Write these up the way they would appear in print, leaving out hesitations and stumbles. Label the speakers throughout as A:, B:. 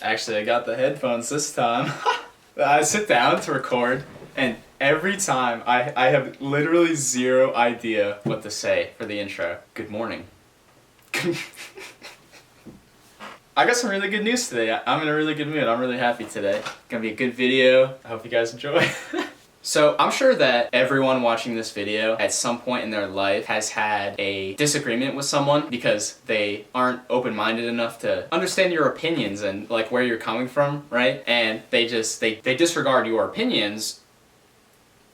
A: Actually, I got the headphones this time. I sit down to record, and every time I have literally zero idea what to say for the intro. Good morning. I got some really good news today. I'm in a really good mood. I'm really happy today. Gonna be a good video. I hope you guys enjoy. So I'm sure that everyone watching this video at some point in their life has had a disagreement with someone because they aren't open-minded enough to understand your opinions and like where you're coming from, right? And they disregard your opinions.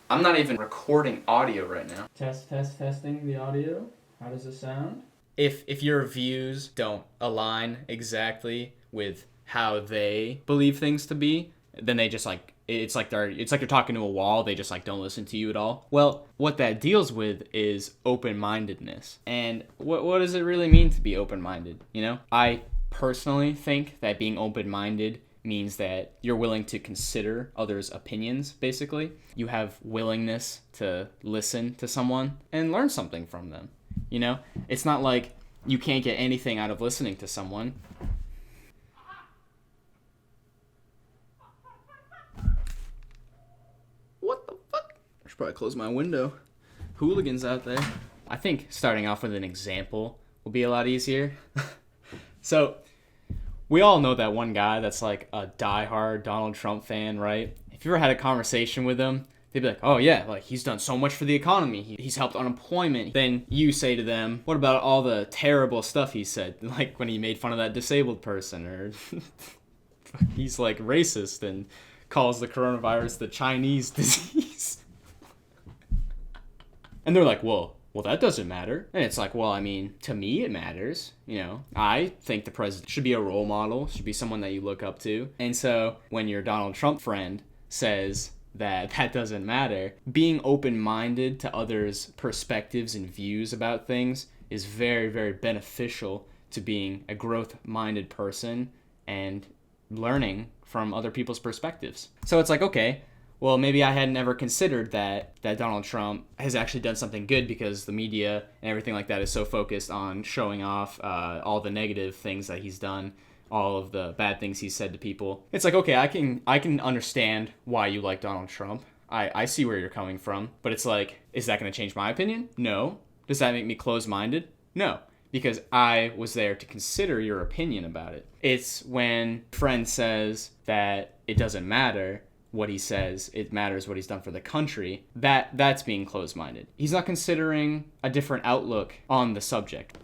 A: I'm not even recording audio right now. Testing the audio. How does it sound? If your views don't align exactly with how they believe things to be, then they just like it's like you're talking to a wall. They just like don't listen to you at all. Well, what that deals with is open-mindedness. And what does it really mean to be open-minded? You know, I personally think that being open-minded means that you're willing to consider others' opinions, basically. You have willingness to listen to someone and learn something from them. You know, it's not like you can't get anything out of listening to someone. What the fuck? I should probably close my window. Hooligans out there. I think starting off with an example will be a lot easier. So, we all know that one guy that's like a diehard Donald Trump fan, right? If you ever had a conversation with him, they'd be like, oh yeah, like he's done so much for the economy. He's helped unemployment. Then you say to them, what about all the terrible stuff he said? Like when he made fun of that disabled person, or he's like racist and calls the coronavirus the Chinese disease. And they're like, well, that doesn't matter. And it's like, well, I mean, to me it matters. You know, I think the president should be a role model, should be someone that you look up to. And so when your Donald Trump friend says that doesn't matter, being open-minded to others' perspectives and views about things is very, very beneficial to being a growth-minded person and learning from other people's perspectives. So it's like, okay, well, maybe I had never considered that Donald Trump has actually done something good because the media and everything like that is so focused on showing off all the negative things that he's done, all of the bad things he's said to people. It's like, okay, I can understand why you like Donald Trump. I see where you're coming from. But it's like, is that going to change my opinion? No. Does that make me closed-minded? No. Because I was there to consider your opinion about it. It's when a friend says that it doesn't matter what he says, it matters what he's done for the country, that's being closed-minded. He's not considering a different outlook on the subject.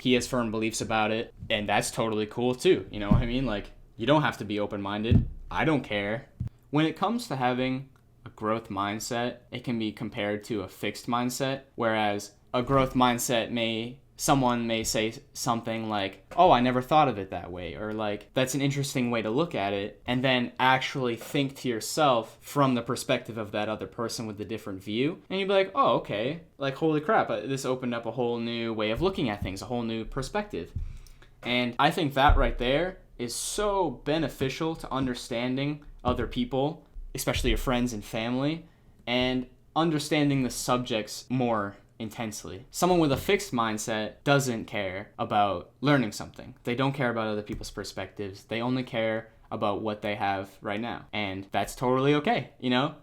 A: He has firm beliefs about it, and that's totally cool too. You know what I mean? Like, you don't have to be open-minded. I don't care. When it comes to having a growth mindset, it can be compared to a fixed mindset, whereas a growth mindset someone may say something like, oh, I never thought of it that way, or like, that's an interesting way to look at it, and then actually think to yourself from the perspective of that other person with a different view, and you'd be like, oh, okay, like, holy crap, this opened up a whole new way of looking at things, a whole new perspective. And I think that right there is so beneficial to understanding other people, especially your friends and family, and understanding the subjects more intensely. Someone with a fixed mindset doesn't care about learning something. They don't care about other people's perspectives. They only care about what they have right now. And that's totally okay, you know?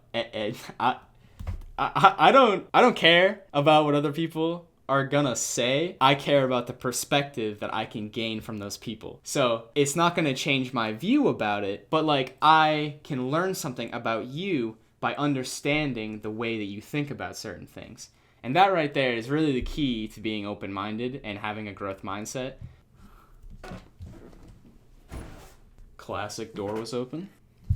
A: I don't care about what other people are gonna say. I care about the perspective that I can gain from those people. So it's not gonna change my view about it, but like, I can learn something about you by understanding the way that you think about certain things. And that right there is really the key to being open-minded and having a growth mindset. Classic door was open.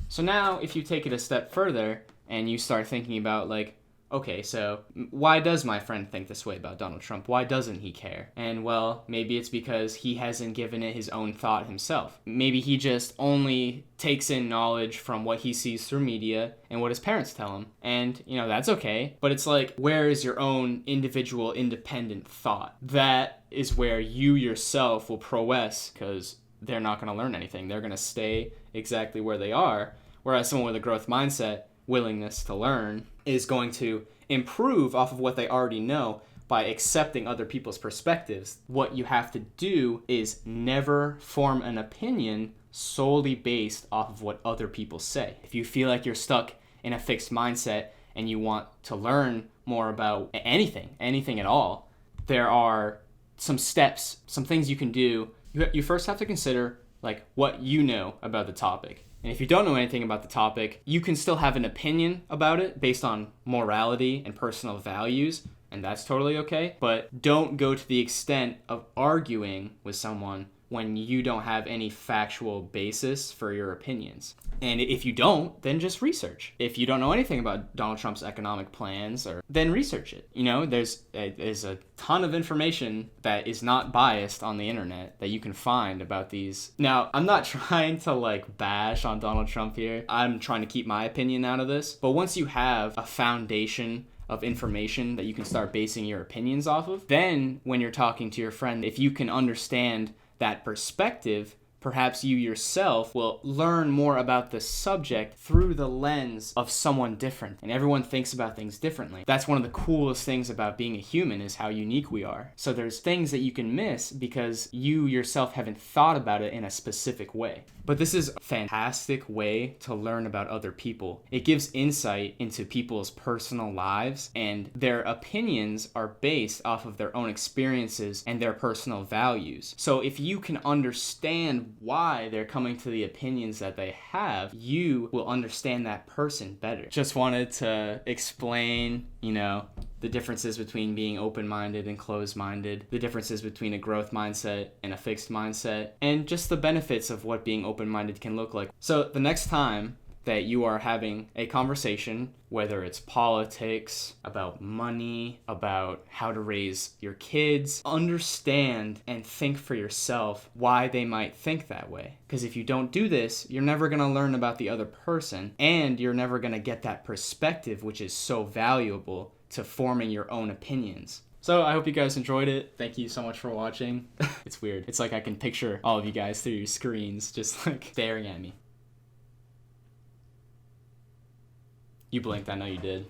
A: So now if you take it a step further and you start thinking about like, okay, so why does my friend think this way about Donald Trump? Why doesn't he care? And well, maybe it's because he hasn't given it his own thought himself. Maybe he just only takes in knowledge from what he sees through media and what his parents tell him. And, you know, that's okay. But it's like, where is your own individual independent thought? That is where you yourself will progress, because they're not going to learn anything. They're going to stay exactly where they are. Whereas someone with a growth mindset, willingness to learn, is going to improve off of what they already know by accepting other people's perspectives. What you have to do is never form an opinion solely based off of what other people say. If you feel like you're stuck in a fixed mindset and you want to learn more about anything at all, there are some steps, some things you can do. You first have to consider like what you know about the topic. And if you don't know anything about the topic, you can still have an opinion about it based on morality and personal values, and that's totally okay. But don't go to the extent of arguing with someone when you don't have any factual basis for your opinions. And if you don't, then just research. If you don't know anything about Donald Trump's economic plans, then research it. There's a ton of information that is not biased on the internet that you can find about these. Now, I'm not trying to bash on Donald Trump here. I'm trying to keep my opinion out of this. But once you have a foundation of information that you can start basing your opinions off of, then when you're talking to your friend, if you can understand that perspective, perhaps you yourself will learn more about the subject through the lens of someone different. And everyone thinks about things differently. That's one of the coolest things about being a human, is how unique we are. So there's things that you can miss because you yourself haven't thought about it in a specific way. But this is a fantastic way to learn about other people. It gives insight into people's personal lives, and their opinions are based off of their own experiences and their personal values. So if you can understand why they're coming to the opinions that they have, you will understand that person better. Just wanted to explain, the differences between being open-minded and closed-minded, the differences between a growth mindset and a fixed mindset, and just the benefits of what being open-minded can look like. So the next time that you are having a conversation, whether it's politics, about money, about how to raise your kids, understand and think for yourself why they might think that way. Because if you don't do this, you're never going to learn about the other person, and you're never going to get that perspective, which is so valuable to forming your own opinions. So I hope you guys enjoyed it. Thank you so much for watching. It's weird. It's like I can picture all of you guys through your screens just staring at me. You blinked, I know you did.